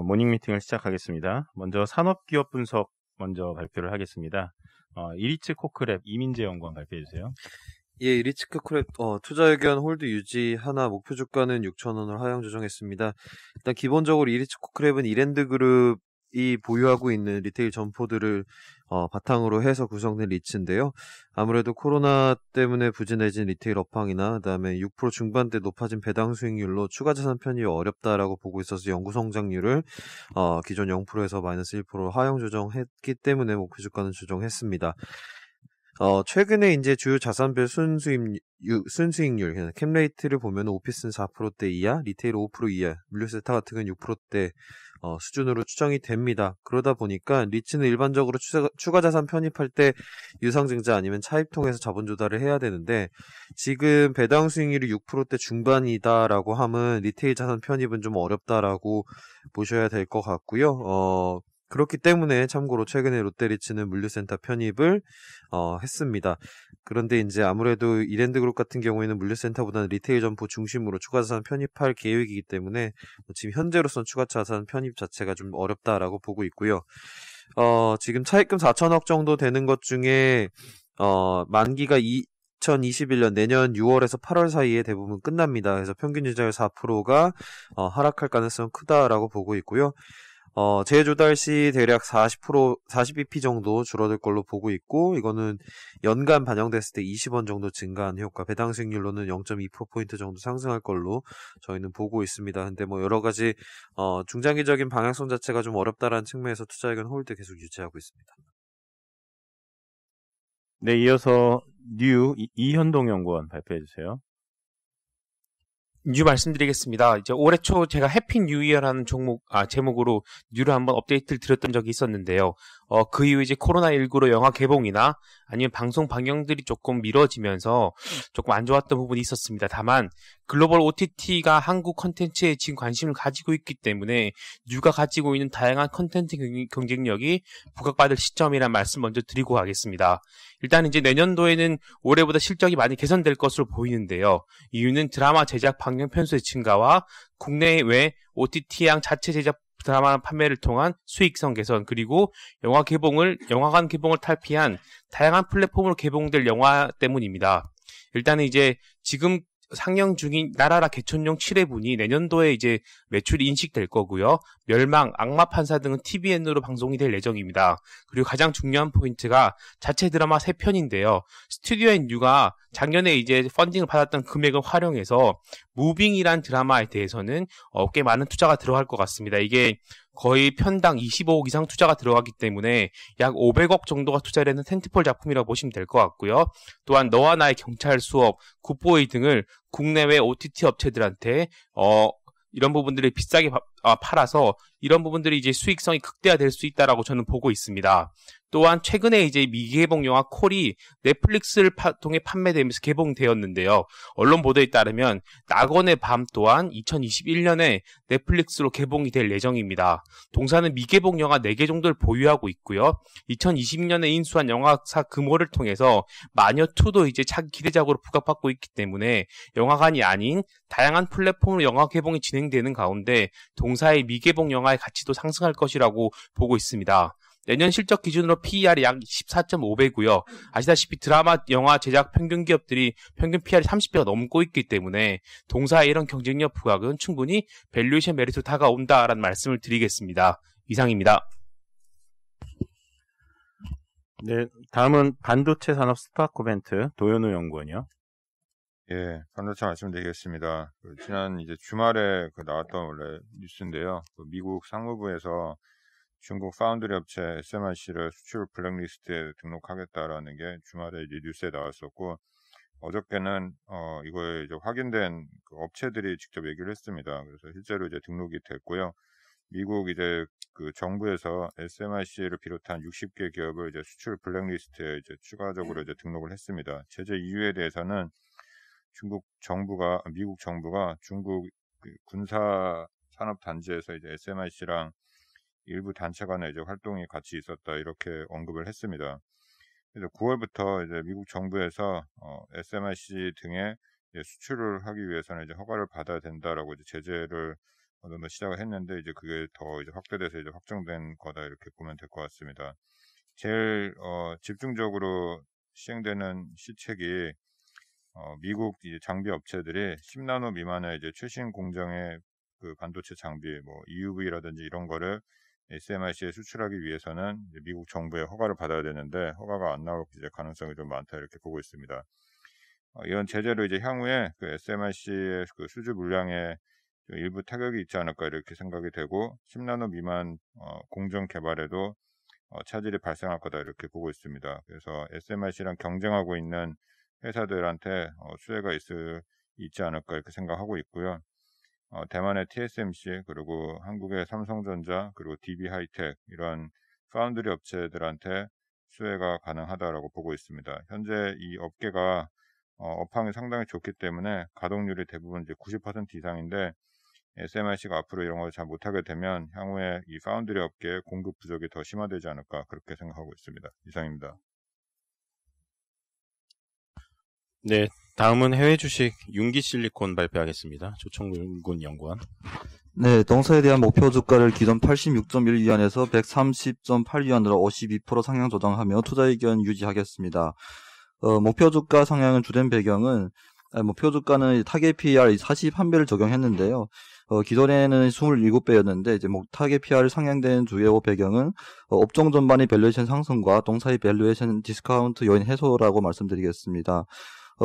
모닝 미팅을 시작하겠습니다. 먼저 산업기업 분석 먼저 발표를 하겠습니다. 이리츠 코크랩 이민재 연구원 발표해 주세요. 예, 이리츠 코크랩 투자 의견 홀드 유지 하나 목표 주가는 6,000원을 하향 조정했습니다. 일단 기본적으로 이리츠 코크랩은 이랜드 그룹이 보유하고 있는 리테일 점포들을 바탕으로 해서 구성된 리츠인데요. 아무래도 코로나 때문에 부진해진 리테일 업황이나 그다음에 6% 중반대 높아진 배당 수익률로 추가 자산 편입이 어렵다라고 보고 있어서 연구 성장률을 기존 0%에서 마이너스 1%로 하향 조정했기 때문에 목표 주가는 조정했습니다. 최근에 이제 주요 자산별 순수익률, 그냥 캡레이트를 보면 오피스는 4%대 이하, 리테일 5% 이하, 물류세타 같은 건 6%대 수준으로 추정이 됩니다. 그러다 보니까 리츠는 일반적으로 추가 자산 편입할 때 유상증자 아니면 차입 통해서 자본 조달을 해야 되는데 지금 배당 수익률이 6%대 중반이다라고 하면 리테일 자산 편입은 좀 어렵다라고 보셔야 될 것 같고요. 그렇기 때문에 참고로 최근에 롯데리츠는 물류센터 편입을 했습니다. 그런데 이제 아무래도 이랜드그룹 같은 경우에는 물류센터보다는 리테일 점포 중심으로 추가 자산 편입할 계획이기 때문에 지금 현재로선 추가 자산 편입 자체가 좀 어렵다라고 보고 있고요. 지금 차입금 4천억 정도 되는 것 중에 만기가 2021년 내년 6월에서 8월 사이에 대부분 끝납니다. 그래서 평균 이자율 4%가 하락할 가능성은 크다라고 보고 있고요. 재조달 시 대략 40bp 정도 줄어들 걸로 보고 있고, 이거는 연간 반영됐을 때 20원 정도 증가한 효과, 배당 수익률로는 0.2%포인트 정도 상승할 걸로 저희는 보고 있습니다. 근데 뭐 여러 가지, 중장기적인 방향성 자체가 좀 어렵다라는 측면에서 투자 의견 홀드 계속 유지하고 있습니다. 네, 이어서 이현동 연구원 발표해 주세요. 뉴 말씀드리겠습니다. 이제 올해 초 제가 해피 뉴 이어라는 제목으로 뉴를 한번 업데이트를 드렸던 적이 있었는데요. 그 이후 이제 코로나19로 영화 개봉이나 아니면 방송 방영들이 조금 미뤄지면서 조금 안 좋았던 부분이 있었습니다. 다만 글로벌 OTT가 한국 컨텐츠에 지금 관심을 가지고 있기 때문에 뉴가 가지고 있는 다양한 컨텐츠 경쟁력이 부각받을 시점이라는 말씀 먼저 드리고 가겠습니다. 일단 이제 내년도에는 올해보다 실적이 많이 개선될 것으로 보이는데요. 이유는 드라마 제작 방영 편수의 증가와 국내외 OTT양 자체 제작 드라마 판매를 통한 수익성 개선, 그리고 영화관 개봉을 탈피한 다양한 플랫폼으로 개봉될 영화 때문입니다. 일단은 이제 지금 상영 중인 나라라 개천용 7회분이 내년도에 이제 매출이 인식될 거고요. 멸망, 악마 판사 등은 TVN으로 방송이 될 예정입니다. 그리고 가장 중요한 포인트가 자체 드라마 3편인데요. 스튜디오 앤유가 작년에 이제 펀딩을 받았던 금액을 활용해서 무빙이란 드라마에 대해서는 꽤 많은 투자가 들어갈 것 같습니다. 이게 거의 편당 25억 이상 투자가 들어가기 때문에 약 500억 정도가 투자되는 텐트폴 작품이라고 보시면 될 것 같고요. 또한 너와 나의 경찰 수업, 굿보이 등을 국내외 OTT 업체들한테 이런 부분들을 비싸게 팔아서 이런 부분들이 이제 수익성이 극대화될 수 있다라고 저는 보고 있습니다. 또한 최근에 이제 미개봉 영화 콜이 넷플릭스를 통해 판매되면서 개봉되었는데요. 언론 보도에 따르면 낙원의 밤 또한 2021년에 넷플릭스로 개봉이 될 예정입니다. 동사는 미개봉 영화 4개 정도를 보유하고 있고요. 2020년에 인수한 영화사 금호를 통해서 마녀2도 이제 차기 기대작으로 부각받고 있기 때문에 영화관이 아닌 다양한 플랫폼으로 영화 개봉이 진행되는 가운데 동사의 미개봉 영화의 가치도 상승할 것이라고 보고 있습니다. 내년 실적 기준으로 PER이 약 14.5배고요. 아시다시피 드라마, 영화 제작 평균 기업들이 평균 PER이 30배가 넘고 있기 때문에 동사의 이런 경쟁력 부각은 충분히 밸류에이션 메리트로 다가온다라는 말씀을 드리겠습니다. 이상입니다. 네, 다음은 반도체 산업 스탁 코멘트 도현우 연구원이요. 예, 반도체 말씀드리겠습니다. 지난 이제 주말에 나왔던 원래 뉴스인데요. 미국 상무부에서 중국 파운드리 업체 SMIC를 수출 블랙리스트에 등록하겠다라는 게 주말에 이제 뉴스에 나왔었고, 어저께는 이거에 이제 확인된 업체들이 직접 얘기를 했습니다. 그래서 실제로 이제 등록이 됐고요. 미국 이제 정부에서 SMIC를 비롯한 60개 기업을 이제 수출 블랙리스트에 이제 추가적으로 이제 등록을 했습니다. 제재 이유에 대해서는 미국 정부가 중국 군사 산업 단지에서 이제 SMIC랑 일부 단체 간의 이제 활동이 같이 있었다, 이렇게 언급을 했습니다. 그래서 9월부터 이제 미국 정부에서 SMIC 등의 수출을 하기 위해서는 이제 허가를 받아야 된다라고 이제 제재를 어느 정도 시작을 했는데 이제 그게 더 이제 확대돼서 이제 확정된 거다 이렇게 보면 될 것 같습니다. 제일 집중적으로 시행되는 시책이 미국 이제 장비 업체들이 10나노 미만의 이제 최신 공정의 그 반도체 장비, 뭐 EUV라든지 이런 거를 SMIC에 수출하기 위해서는 미국 정부의 허가를 받아야 되는데 허가가 안 나올 이제 가능성이 좀 많다 이렇게 보고 있습니다. 이런 제재로 이제 향후에 그 SMIC의 그 수주 물량에 일부 타격이 있지 않을까 이렇게 생각이 되고 10나노 미만 공정 개발에도 차질이 발생할 거다 이렇게 보고 있습니다. 그래서 SMIC랑 경쟁하고 있는 회사들한테 수혜가 있지 않을까 이렇게 생각하고 있고요. 대만의 TSMC 그리고 한국의 삼성전자 그리고 DB 하이텍 이런 파운드리 업체들한테 수혜가 가능하다라고 보고 있습니다. 현재 이 업계가 업황이 상당히 좋기 때문에 가동률이 대부분 이제 90% 이상인데 SMIC가 앞으로 이런 걸 잘 못하게 되면 향후에 이 파운드리 업계의 공급 부족이 더 심화되지 않을까 그렇게 생각하고 있습니다. 이상입니다. 네, 다음은 해외 주식 융기실리콘 발표하겠습니다. 조청군 연구원. 네, 동사에 대한 목표 주가를 기존 86.1위안에서 130.8위안으로 52% 상향 조정하며 투자 의견 유지하겠습니다. 목표 주가 상향은 주된 배경은 목표 주가는 타겟 PER 41배를 적용했는데요. 기존에는 27배였는데 이제 타겟 PER 상향된 주요 배경은 업종 전반의 밸류에이션 상승과 동사의 밸류에이션 디스카운트 요인 해소라고 말씀드리겠습니다.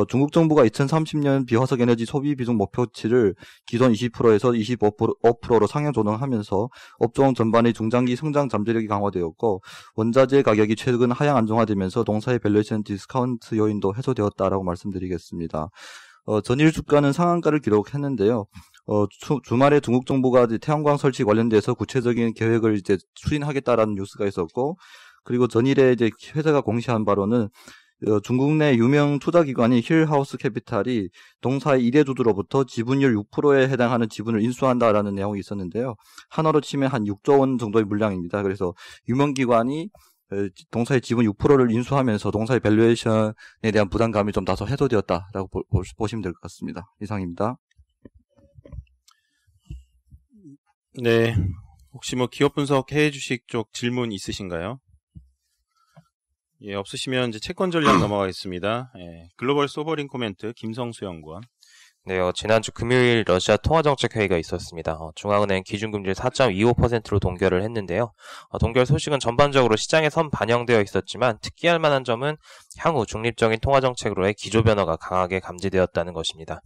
중국 정부가 2030년 비화석 에너지 소비 비중 목표치를 기존 20%에서 25%로 상향 조정하면서 업종 전반의 중장기 성장 잠재력이 강화되었고 원자재 가격이 최근 하향 안정화되면서 동사의 밸류에이션 디스카운트 요인도 해소되었다라고 말씀드리겠습니다. 전일 주가는 상한가를 기록했는데요. 주말에 중국 정부가 태양광 설치 관련돼서 구체적인 계획을 이제 추진하겠다라는 뉴스가 있었고, 그리고 전일에 이제 회사가 공시한 바로는 중국 내 유명 투자기관인 힐하우스 캐피탈이 동사의 1회주주로부터 지분율 6%에 해당하는 지분을 인수한다라는 내용이 있었는데요. 한화로 치면 한 6조 원 정도의 물량입니다. 그래서 유명기관이 동사의 지분 6%를 인수하면서 동사의 밸류에이션에 대한 부담감이 좀 다소 해소되었다라고 보시면 될 것 같습니다. 이상입니다. 네, 혹시 뭐 기업 분석 해외 주식 쪽 질문 있으신가요? 예, 없으시면 이제 채권 전략 넘어가겠습니다. 예, 글로벌 소버린 코멘트 김성수 연구원. 네, 지난주 금요일 러시아 통화정책회의가 있었습니다. 중앙은행 기준금리를 4.25%로 동결을 했는데요. 동결 소식은 전반적으로 시장에 선 반영되어 있었지만 특이할 만한 점은 향후 중립적인 통화정책으로의 기조 변화가 강하게 감지되었다는 것입니다.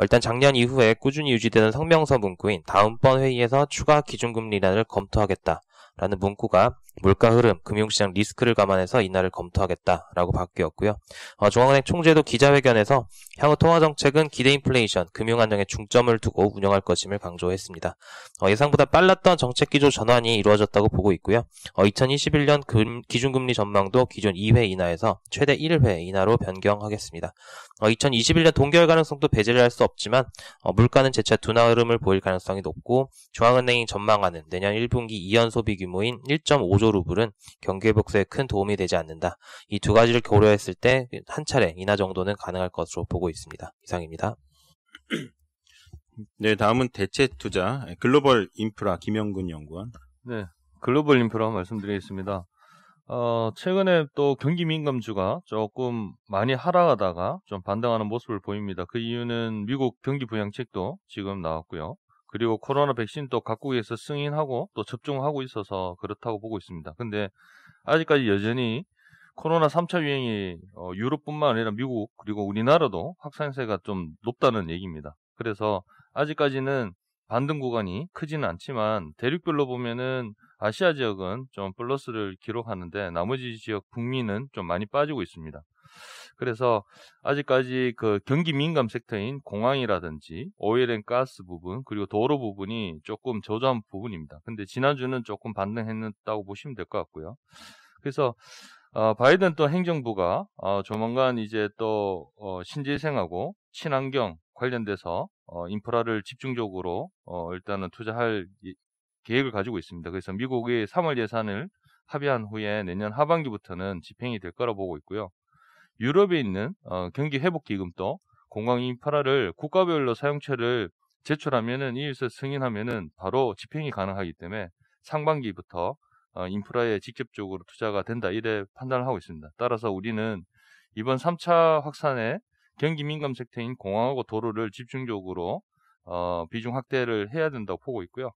일단 작년 이후에 꾸준히 유지되는 성명서 문구인 다음번 회의에서 추가 기준금리 인하를 검토하겠다. 라는 문구가 물가 흐름, 금융시장 리스크를 감안해서 인하를 검토하겠다라고 바뀌었고요. 중앙은행 총재도 기자회견에서 향후 통화정책은 기대 인플레이션, 금융 안정에 중점을 두고 운영할 것임을 강조했습니다. 예상보다 빨랐던 정책 기조 전환이 이루어졌다고 보고 있고요. 2021년 기준금리 전망도 기존 2회 인하에서 최대 1회 인하로 변경하겠습니다. 2021년 동결 가능성도 배제를 할 수 없지만 물가는 재차 둔화 흐름을 보일 가능성이 높고 중앙은행이 전망하는 내년 1분기 2연 소비 규모인 1.5조 루블은 경기 회복세에 큰 도움이 되지 않는다. 이 두 가지를 고려했을 때 한 차례 인하 정도는 가능할 것으로 보고 있습니다. 이상입니다. 네, 다음은 대체 투자 글로벌 인프라 김영근 연구원. 네, 글로벌 인프라 말씀드리겠습니다. 최근에 또 경기 민감주가 조금 많이 하락하다가 좀 반등하는 모습을 보입니다. 그 이유는 미국 경기 부양책도 지금 나왔고요. 그리고 코로나 백신 또 각국에서 승인하고 또 접종하고 있어서 그렇다고 보고 있습니다. 근데 아직까지 여전히 코로나 3차 유행이 유럽뿐만 아니라 미국 그리고 우리나라도 확산세가 좀 높다는 얘기입니다. 그래서 아직까지는 반등 구간이 크지는 않지만 대륙별로 보면은 아시아 지역은 좀 플러스를 기록하는데 나머지 지역 북미는 좀 많이 빠지고 있습니다. 그래서 아직까지 그 경기 민감 섹터인 공항이라든지 오일앤가스 부분 그리고 도로 부분이 조금 저조한 부분입니다. 근데 지난주는 조금 반등했다고 보시면 될 것 같고요. 그래서 바이든 또 행정부가 조만간 이제 또 신재생하고 친환경 관련돼서 인프라를 집중적으로 일단은 투자할 계획을 가지고 있습니다. 그래서 미국의 3월 예산을 합의한 후에 내년 하반기부터는 집행이 될 거라 보고 있고요. 유럽에 있는 경기 회복 기금도 공항 인프라를 국가별로 사용처를 제출하면은 이에서 승인하면은 바로 집행이 가능하기 때문에 상반기부터 인프라에 직접적으로 투자가 된다 이래 판단을 하고 있습니다. 따라서 우리는 이번 3차 확산에 경기 민감 섹터인 공항하고 도로를 집중적으로 비중 확대를 해야 된다고 보고 있고요.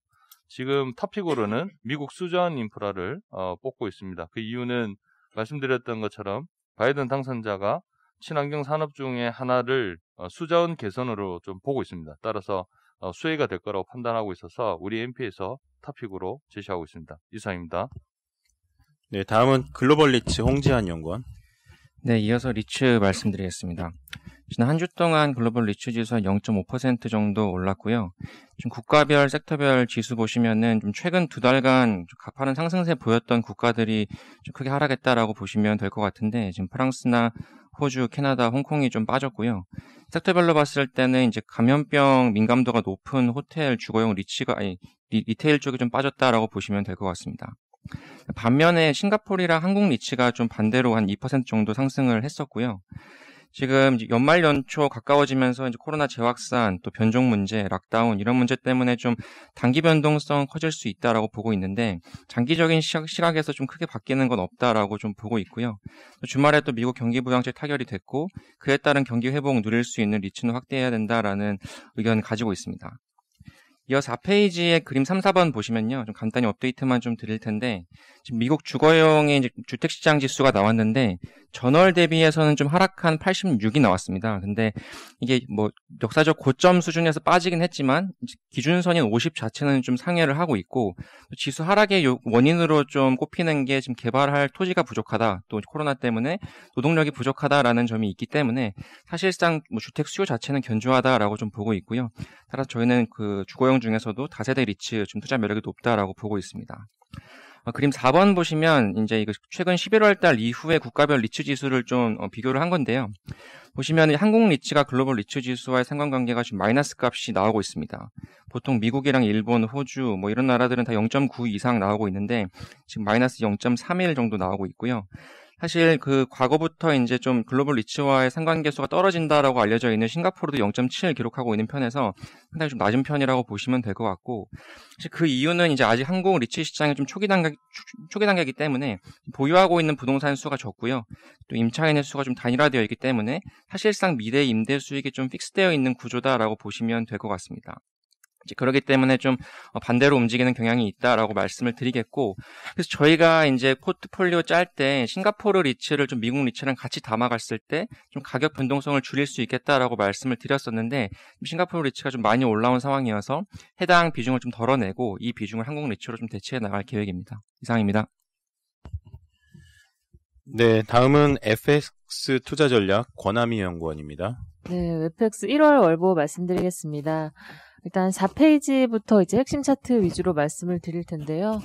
지금 탑픽으로는 미국 수자원 인프라를 뽑고 있습니다. 그 이유는 말씀드렸던 것처럼 바이든 당선자가 친환경 산업 중에 하나를 수자원 개선으로 좀 보고 있습니다. 따라서 수혜가 될 거라고 판단하고 있어서 우리 MP에서 탑픽으로 제시하고 있습니다. 이상입니다. 네, 다음은 글로벌 리츠 홍지한 연구원. 네, 이어서 리츠 말씀드리겠습니다. 지난 한 주 동안 글로벌 리츠 지수가 0.5% 정도 올랐고요. 좀 국가별, 섹터별 지수 보시면은 좀 최근 2달간 가파른 상승세 보였던 국가들이 좀 크게 하락했다라고 보시면 될 것 같은데, 지금 프랑스나 호주, 캐나다, 홍콩이 좀 빠졌고요. 섹터별로 봤을 때는 이제 감염병 민감도가 높은 호텔, 주거용 리테일 쪽이 좀 빠졌다라고 보시면 될 것 같습니다. 반면에 싱가포르랑 한국 리츠가 좀 반대로 한 2% 정도 상승을 했었고요. 지금 이제 연말 연초 가까워지면서 이제 코로나 재확산, 또 변종 문제, 락다운 이런 문제 때문에 좀 단기 변동성 커질 수 있다라고 보고 있는데, 장기적인 시각에서 좀 크게 바뀌는 건 없다라고 좀 보고 있고요. 또 주말에 또 미국 경기 부양책 타결이 됐고, 그에 따른 경기 회복 누릴 수 있는 리츠는 확대해야 된다라는 의견을 가지고 있습니다. 이어 4페이지의 그림 3, 4번 보시면요. 좀 간단히 업데이트만 좀 드릴 텐데, 지금 미국 주거용의 이제 주택시장 지수가 나왔는데, 전월 대비해서는 좀 하락한 86이 나왔습니다. 근데 이게 뭐 역사적 고점 수준에서 빠지긴 했지만, 기준선인 50 자체는 좀 상회를 하고 있고, 지수 하락의 원인으로 좀 꼽히는 게 지금 개발할 토지가 부족하다, 또 코로나 때문에 노동력이 부족하다라는 점이 있기 때문에, 사실상 뭐 주택 수요 자체는 견조하다라고 좀 보고 있고요. 따라서 저희는 그 주거용 중에서도 다세대 리츠 좀 투자 매력이 높다라고 보고 있습니다. 그림 4번 보시면 이제 이거 최근 11월 달 이후에 국가별 리츠 지수를 좀 비교를 한 건데요. 보시면 한국 리츠가 글로벌 리츠 지수와의 상관관계가 지금 마이너스 값이 나오고 있습니다. 보통 미국이랑 일본, 호주 뭐 이런 나라들은 다 0.9 이상 나오고 있는데 지금 마이너스 0.31 정도 나오고 있고요. 사실 그 과거부터 이제 좀 글로벌 리츠와의 상관계수가 떨어진다라고 알려져 있는 싱가포르도 0.7 기록하고 있는 편에서 상당히 좀 낮은 편이라고 보시면 될 것 같고, 사실 그 이유는 이제 아직 한국 리츠 시장이 좀 초기 단계이기 때문에 보유하고 있는 부동산 수가 적고요. 또 임차인의 수가 좀 단일화되어 있기 때문에 사실상 미래 임대 수익이 좀 픽스되어 있는 구조다라고 보시면 될 것 같습니다. 이제 그렇기 때문에 좀 반대로 움직이는 경향이 있다라고 말씀을 드리겠고, 그래서 저희가 이제 포트폴리오 짤 때 싱가포르 리츠를 좀 미국 리츠랑 같이 담아갔을 때 좀 가격 변동성을 줄일 수 있겠다라고 말씀을 드렸었는데, 싱가포르 리츠가 좀 많이 올라온 상황이어서 해당 비중을 좀 덜어내고 이 비중을 한국 리츠로 좀 대체해 나갈 계획입니다. 이상입니다. 네, 다음은 FX 투자 전략 권하미 연구원입니다. 네, FX 1월 월보 말씀드리겠습니다. 일단 4페이지부터 이제 핵심 차트 위주로 말씀을 드릴 텐데요.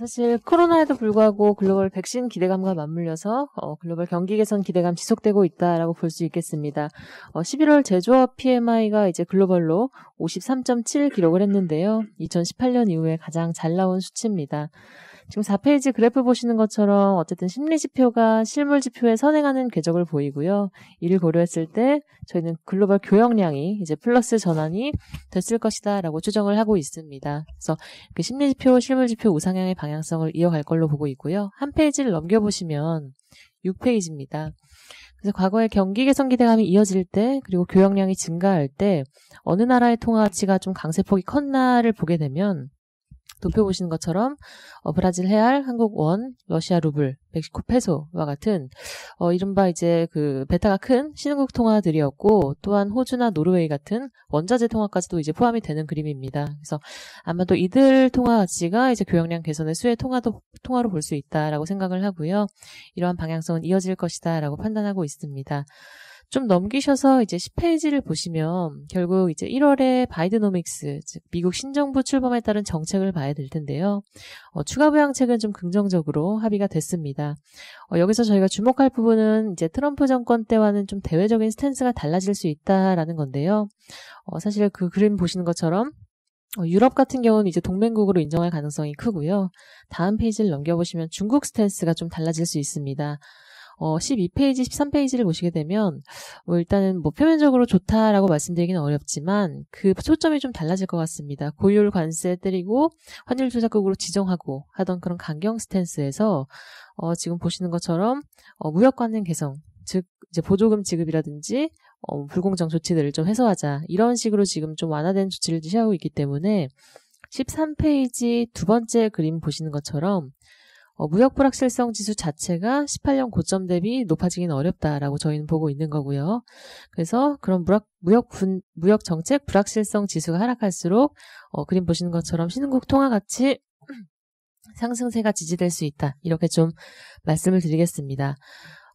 사실 코로나에도 불구하고 글로벌 백신 기대감과 맞물려서 글로벌 경기 개선 기대감 지속되고 있다라고 볼 수 있겠습니다. 11월 제조업 PMI가 이제 글로벌로 53.7 기록을 했는데요. 2018년 이후에 가장 잘 나온 수치입니다. 지금 4페이지 그래프 보시는 것처럼 어쨌든 심리 지표가 실물 지표에 선행하는 궤적을 보이고요. 이를 고려했을 때 저희는 글로벌 교역량이 이제 플러스 전환이 됐을 것이다라고 추정을 하고 있습니다. 그래서 그 심리 지표, 실물 지표 우상향의 방향성을 이어갈 걸로 보고 있고요. 한 페이지를 넘겨보시면 6페이지입니다. 그래서 과거에 경기 개선 기대감이 이어질 때, 그리고 교역량이 증가할 때 어느 나라의 통화 가치가 좀 강세폭이 컸나를 보게 되면 도표 보시는 것처럼 브라질 레알, 한국 원, 러시아 루블, 멕시코 페소와 같은 이른바 이제 그 베타가 큰 신흥국 통화들이었고, 또한 호주나 노르웨이 같은 원자재 통화까지도 이제 포함이 되는 그림입니다. 그래서 아마도 이들 통화 가치가 이제 교역량 개선의 수혜 통화로 볼 수 있다라고 생각을 하고요. 이러한 방향성은 이어질 것이다라고 판단하고 있습니다. 좀 넘기셔서 이제 10페이지를 보시면 결국 이제 1월에 바이드노믹스, 즉 미국 신정부 출범에 따른 정책을 봐야 될 텐데요. 추가 부양책은 좀 긍정적으로 합의가 됐습니다. 여기서 저희가 주목할 부분은 이제 트럼프 정권 때와는 좀 대외적인 스탠스가 달라질 수 있다라는 건데요. 사실 그 그림 보시는 것처럼 유럽 같은 경우는 이제 동맹국으로 인정할 가능성이 크고요. 다음 페이지를 넘겨보시면 중국 스탠스가 좀 달라질 수 있습니다. 12페이지, 13페이지를 보시게 되면 일단은 표면적으로 좋다라고 말씀드리기는 어렵지만 그 초점이 좀 달라질 것 같습니다. 고율 관세 때리고 환율 조작국으로 지정하고 하던 그런 강경 스탠스에서 지금 보시는 것처럼 무역 관행 개선, 즉 이제 보조금 지급이라든지 불공정 조치들을 좀 해소하자, 이런 식으로 지금 좀 완화된 조치를 취하고 있기 때문에 13페이지 두 번째 그림 보시는 것처럼 무역 불확실성 지수 자체가 18년 고점 대비 높아지기는 어렵다라고 저희는 보고 있는 거고요. 그래서 그런 무역 정책 불확실성 지수가 하락할수록 그림 보시는 것처럼 신흥국 통화 가치 상승세가 지지될 수 있다, 이렇게 좀 말씀을 드리겠습니다.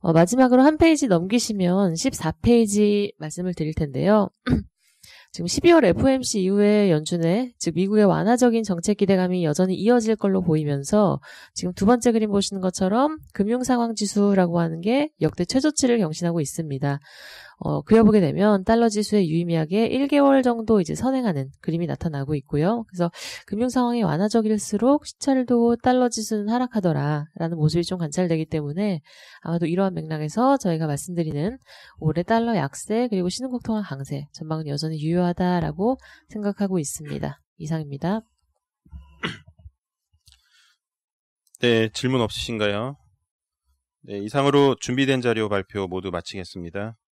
마지막으로 한 페이지 넘기시면 14페이지 말씀을 드릴 텐데요. 지금 12월 FOMC 이후에 연준의, 즉 미국의 완화적인 정책 기대감이 여전히 이어질 걸로 보이면서 지금 두 번째 그림 보시는 것처럼 금융상황지수라고 하는 게 역대 최저치를 경신하고 있습니다. 그려보게 되면 달러 지수의 유의미하게 1개월 정도 이제 선행하는 그림이 나타나고 있고요. 그래서 금융 상황이 완화적일수록 시차를 두고 달러 지수는 하락하더라라는 모습이 좀 관찰되기 때문에 아마도 이러한 맥락에서 저희가 말씀드리는 올해 달러 약세 그리고 신흥국 통화 강세 전망은 여전히 유효하다라고 생각하고 있습니다. 이상입니다. 네, 질문 없으신가요? 네, 이상으로 준비된 자료 발표 모두 마치겠습니다.